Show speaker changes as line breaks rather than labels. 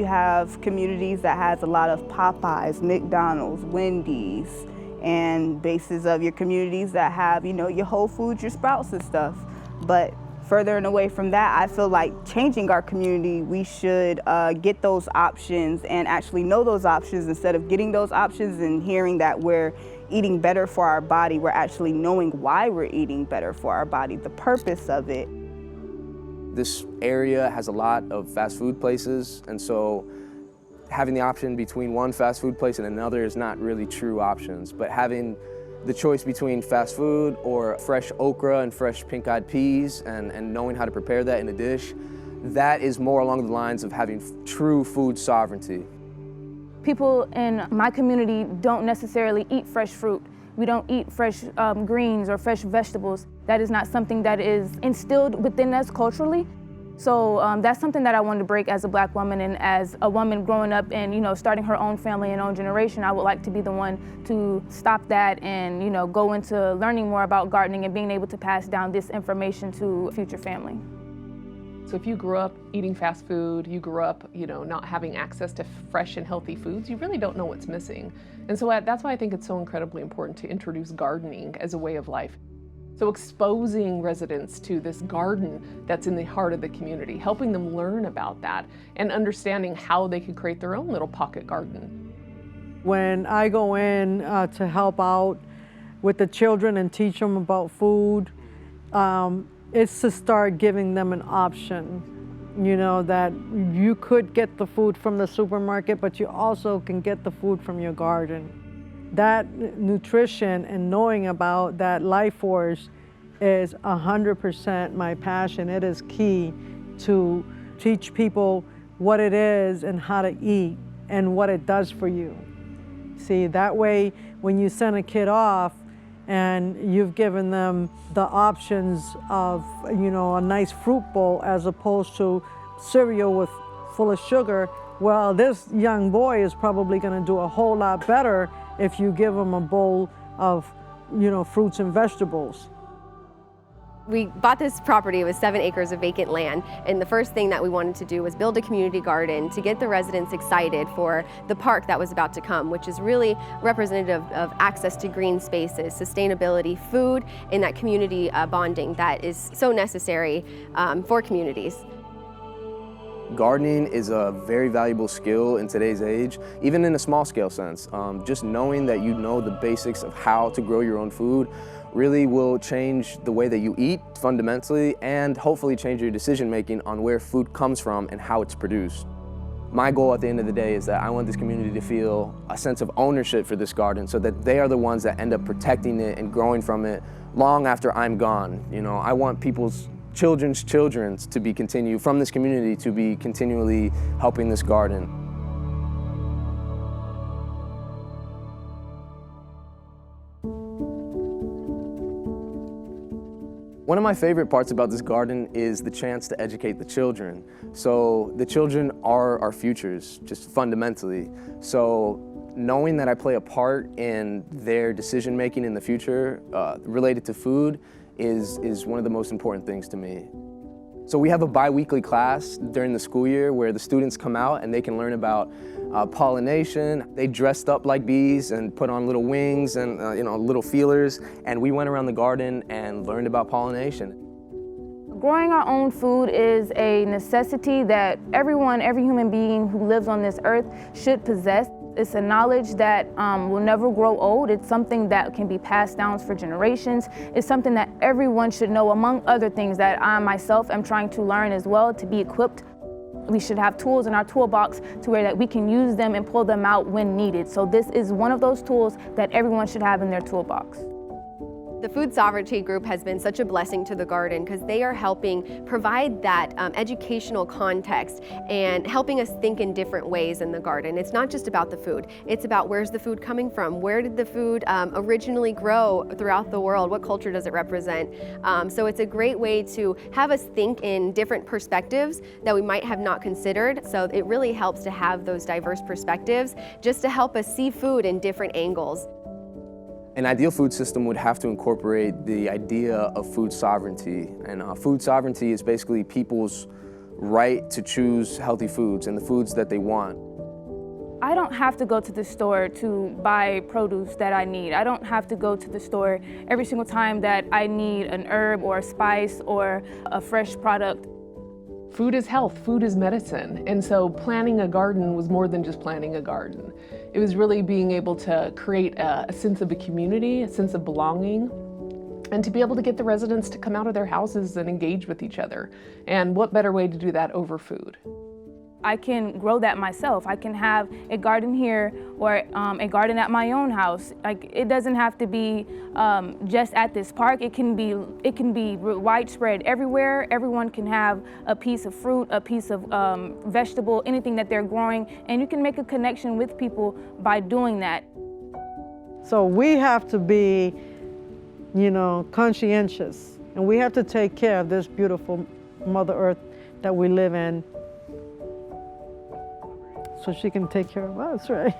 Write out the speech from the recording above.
You have communities that has a lot of Popeyes, McDonald's, Wendy's, and bases of your communities that have, your Whole Foods, your Sprouts and stuff. But further and away from that, I feel like changing our community, we should get those options and actually know those options instead of getting those options and hearing that we're eating better for our body. We're actually knowing why we're eating better for our body, the purpose of it.
This area has a lot of fast food places, and so having the option between one fast food place and another is not really true options. But having the choice between fast food or fresh okra and fresh pink-eyed peas and knowing how to prepare that in a dish, that is more along the lines of having true food sovereignty.
People in my community don't necessarily eat fresh fruit. We don't eat fresh greens or fresh vegetables. That is not something that is instilled within us culturally. So that's something that I wanted to break as a Black woman, and as a woman growing up and starting her own family and own generation, I would like to be the one to stop that and go into learning more about gardening and being able to pass down this information to a future family.
So if you grew up eating fast food, you grew up, not having access to fresh and healthy foods, you really don't know what's missing. And so that's why I think it's so incredibly important to introduce gardening as a way of life. So exposing residents to this garden that's in the heart of the community, helping them learn about that and understanding how they could create their own little pocket garden.
When I go in to help out with the children and teach them about food, it's to start giving them an option, that you could get the food from the supermarket, but you also can get the food from your garden. That nutrition and knowing about that life force is 100% my passion. It is key to teach people what it is and how to eat and what it does for you. See, that way when you send a kid off and you've given them the options of, a nice fruit bowl as opposed to cereal full of sugar, well, this young boy is probably going to do a whole lot better if you give them a bowl of, fruits and vegetables.
We bought this property. It was 7 acres of vacant land, and the first thing that we wanted to do was build a community garden to get the residents excited for the park that was about to come, which is really representative of access to green spaces, sustainability, food, and that community bonding that is so necessary for communities.
Gardening is a very valuable skill in today's age, even in a small scale sense. Just knowing that you know the basics of how to grow your own food really will change the way that you eat fundamentally, and hopefully change your decision making on where food comes from and how it's produced. My goal at the end of the day is that I want this community to feel a sense of ownership for this garden so that they are the ones that end up protecting it and growing from it long after I'm gone. I want people's children's children to be from this community to be continually helping this garden. One of my favorite parts about this garden is the chance to educate the children. So the children are our futures, just fundamentally. So knowing that I play a part in their decision making in the future related to food is one of the most important things to me. So we have a bi-weekly class during the school year where the students come out and they can learn about pollination. They dressed up like bees and put on little wings and little feelers, and we went around the garden and learned about pollination.
Growing our own food is a necessity that every human being who lives on this earth should possess. It's a knowledge that will never grow old. It's something that can be passed down for generations. It's something that everyone should know, among other things that I myself am trying to learn as well, to be equipped. We should have tools in our toolbox to where that we can use them and pull them out when needed. So this is one of those tools that everyone should have in their toolbox.
The Food Sovereignty Group has been such a blessing to the garden because they are helping provide that educational context and helping us think in different ways in the garden. It's not just about the food. It's about where's the food coming from? Where did the food originally grow throughout the world? What culture does it represent? So it's a great way to have us think in different perspectives that we might have not considered. So it really helps to have those diverse perspectives just to help us see food in different angles.
An ideal food system would have to incorporate the idea of food sovereignty. And food sovereignty is basically people's right to choose healthy foods and the foods that they want.
I don't have to go to the store to buy produce that I need. I don't have to go to the store every single time that I need an herb or a spice or a fresh product.
Food is health, food is medicine. And so planting a garden was more than just planting a garden. It was really being able to create a sense of a community, a sense of belonging, and to be able to get the residents to come out of their houses and engage with each other. And what better way to do that over food?
I can grow that myself. I can have a garden here or a garden at my own house. Like, it doesn't have to be just at this park. It can be widespread everywhere. Everyone can have a piece of fruit, a piece of vegetable, anything that they're growing, and you can make a connection with people by doing that.
So we have to be, conscientious, and we have to take care of this beautiful Mother Earth that we live in, so she can take care of us, right?